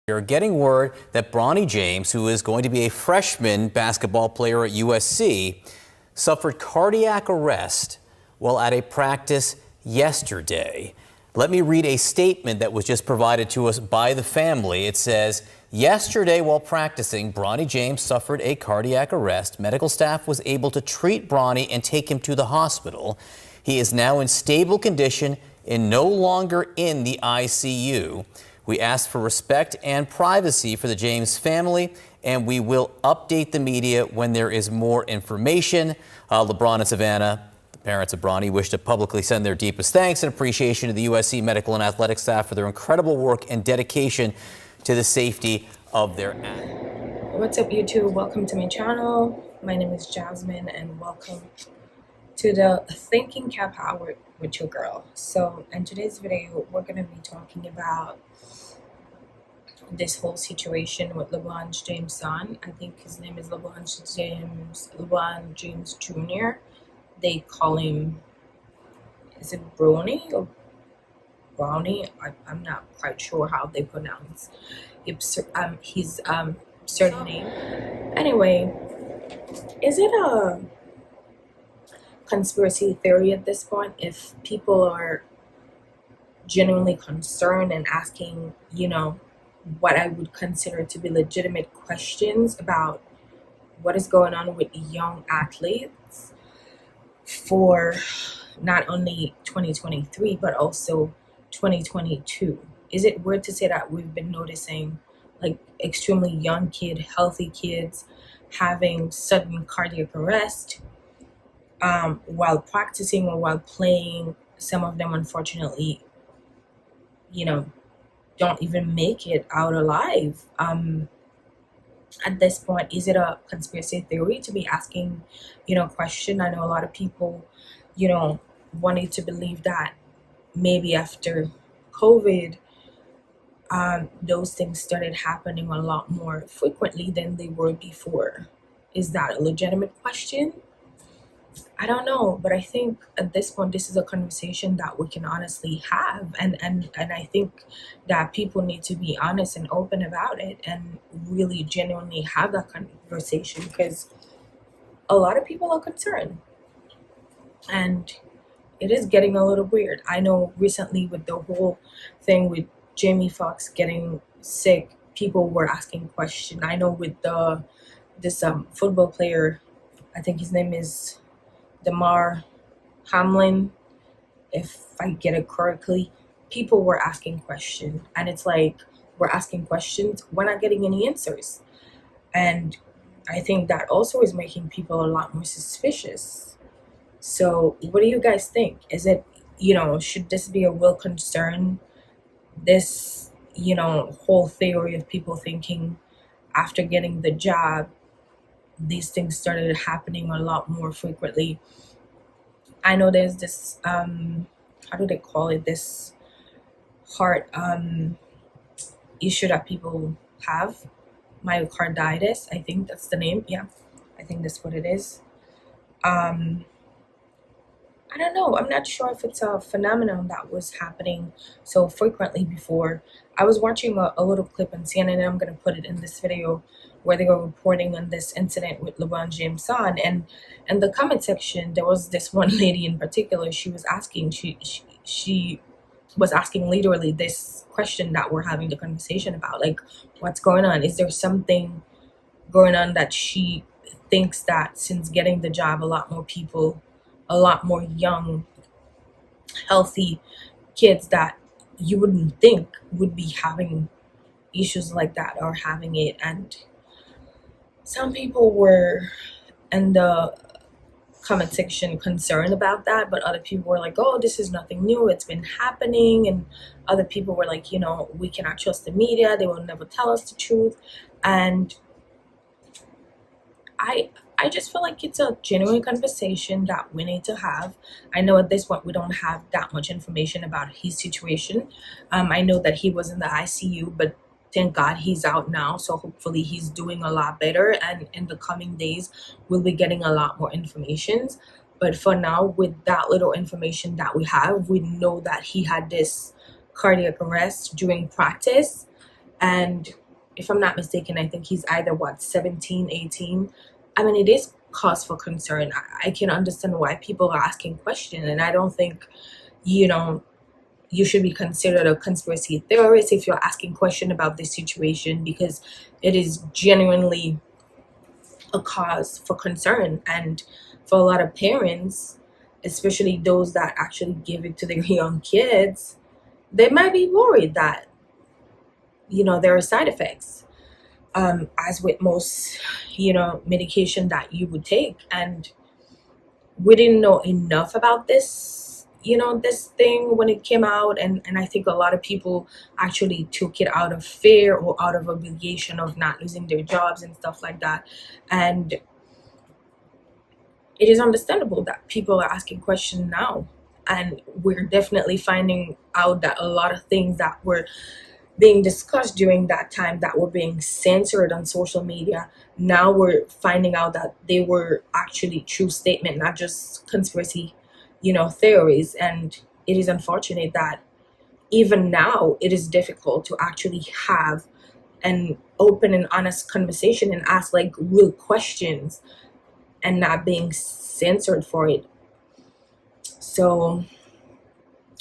We're getting word that Bronny James, who is going to be a freshman basketball player at USC, suffered cardiac arrest while at a practice yesterday. Let me read a statement that was just provided to us by the family. It says, yesterday while practicing, Bronny James suffered a cardiac arrest. Medical staff was able to treat Bronny and take him to the hospital. He is now in stable condition and no longer in the ICU. We ask for respect and privacy for the James family, and we will update the media when there is more information. Lebron and Savannah, the parents of Bronny, wish to publicly send their deepest thanks and appreciation to the USC medical and athletic staff for their incredible work and dedication to the safety of their athletes. What's up, YouTube? Welcome to my channel. My name is Jasmine, and welcome to the Thinking Cap Hour with your girl. So in today's video, we're going to be talking about this whole situation with LeBron James' son. I think his name is LeBron James Jr. They call him, is it Bronny or Brownie? I'm not quite sure how they pronounce his certain name. Anyway, is it a conspiracy theory at this point if people are genuinely concerned and asking, what I would consider to be legitimate questions about what is going on with young athletes for not only 2023 but also 2022? Is it weird to say that we've been noticing like extremely young healthy kids having sudden cardiac arrest while practicing or while playing? Some of them, unfortunately, don't even make it out alive. At this point, is it a conspiracy theory to be asking, question? I know a lot of people, wanted to believe that maybe after COVID, those things started happening a lot more frequently than they were before. Is that a legitimate question? I don't know, but I think at this point, this is a conversation that we can honestly have. And I think that people need to be honest and open about it and really genuinely have that conversation, because a lot of people are concerned. And it is getting a little weird. I know recently with the whole thing with Jamie Foxx getting sick, people were asking questions. I know with this football player, I think his name is Damar Hamlin, if I get it correctly, people were asking questions, and it's like, we're asking questions, we're not getting any answers. And I think that also is making people a lot more suspicious. So what do you guys think? Is it, should this be a real concern? This, whole theory of people thinking after getting the job, these things started happening a lot more frequently. I know there's this how do they call it, this heart issue that people have, myocarditis, I think that's the name. Yeah, I think that's what it is. I don't know, I'm not sure if it's a phenomenon that was happening so frequently before. I was watching a little clip on CNN, and I'm going to put it in this video, where they were reporting on this incident with LeBron James' son. And in the comment section, there was this one lady in particular. She was asking, she was asking literally this question that we're having the conversation about, like, what's going on? Is there something going on that she thinks that since getting the job, a lot more people, a lot more young, healthy kids that you wouldn't think would be having issues like that are having it? And some people were in the comment section concerned about that, but other people were like, oh, this is nothing new, it's been happening. And other people were like, we cannot trust the media, they will never tell us the truth. And I just feel like it's a genuine conversation that we need to have. I know at this point we don't have that much information about his situation. I know that he was in the ICU, but thank God he's out now, so hopefully he's doing a lot better, and in the coming days we'll be getting a lot more information. But for now, with that little information that we have, we know that he had this cardiac arrest during practice, And if I'm not mistaken, I think he's either 17, 18. I mean, it is cause for concern. I can understand why people are asking questions, and I don't think, you know, you should be considered a conspiracy theorist if you're asking question about this situation, because it is genuinely a cause for concern. And for a lot of parents, especially those that actually give it to their young kids, they might be worried that, there are side effects, as with most, medication that you would take. And we didn't know enough about this thing when it came out. And I think a lot of people actually took it out of fear or out of obligation of not losing their jobs and stuff like that. And it is understandable that people are asking questions now. And we're definitely finding out that a lot of things that were being discussed during that time that were being censored on social media, now we're finding out that they were actually true statement, not just conspiracy, theories. And it is unfortunate that even now it is difficult to actually have an open and honest conversation and ask like real questions and not being censored for it. So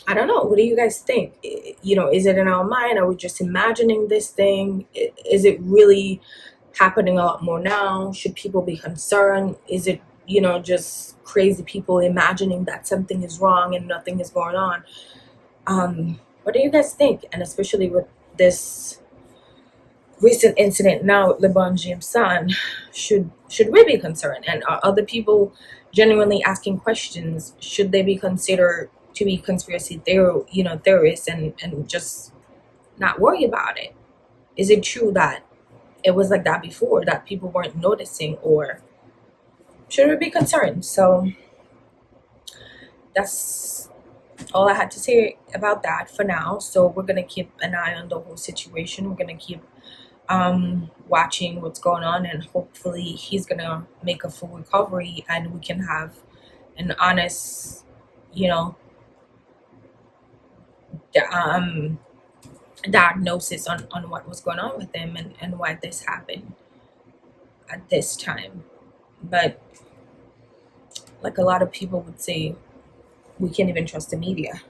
I don't know. What do you guys think? Is it in our mind? Are we just imagining this thing? Is it really happening a lot more now? Should people be concerned? Is it, just crazy people imagining that something is wrong and nothing is going on? What do you guys think? And especially with this recent incident now with LeBron James' son, should we be concerned? And are other people genuinely asking questions? Should they be considered to be conspiracy theorists and just not worry about it? Is it true that it was like that before, that people weren't noticing, or should we be concerned? So that's all I had to say about that for now. So we're gonna keep an eye on the whole situation. We're gonna keep watching what's going on, and hopefully he's gonna make a full recovery and we can have an honest, diagnosis on what was going on with him and why this happened at this time. But like a lot of people would say, we can't even trust the media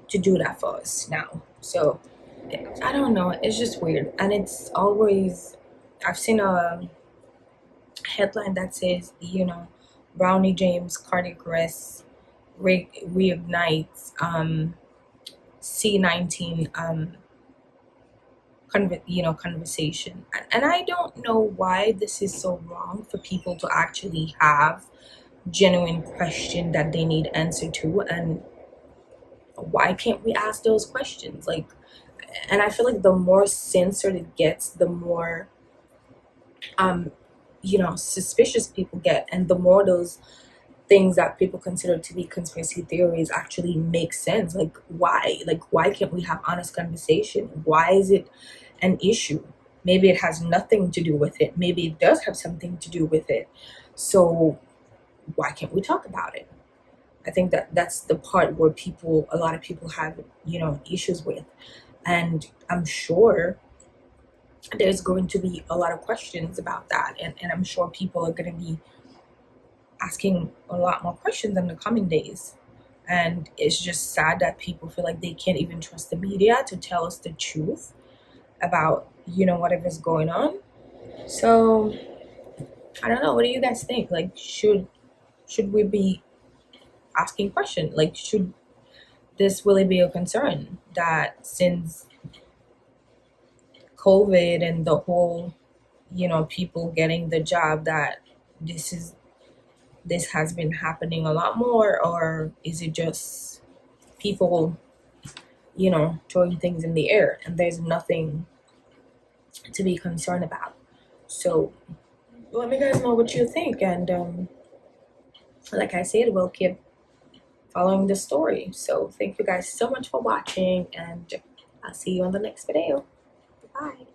to do that for us now. So I don't know, it's just weird. And it's always, I've seen a headline that says, Bronny James cardiac arrest reignites C19 conversation. And I don't know why this is so wrong for people to actually have genuine question that they need answer to. And why can't we ask those questions? Like, and I feel like the more censored it gets, the more suspicious people get, and the more those things that people consider to be conspiracy theories actually make sense. Like why can't we have honest conversation? Why is it an issue? Maybe it has nothing to do with it, maybe it does have something to do with it. So why can't we talk about it? I think that's the part where a lot of people have issues with. And I'm sure there's going to be a lot of questions about that, and I'm sure people are going to be asking a lot more questions in the coming days. And it's just sad that people feel like they can't even trust the media to tell us the truth about whatever's going on. So I don't know, what do you guys think? Like, should we be asking questions? Like, should this really be a concern that since COVID and the whole people getting the job, that this has been happening a lot more? Or is it just people throwing things in the air and there's nothing to be concerned about? So let me guys know what you think. And like I said, we'll keep following the story. So thank you guys so much for watching, and I'll see you on the next video. Bye.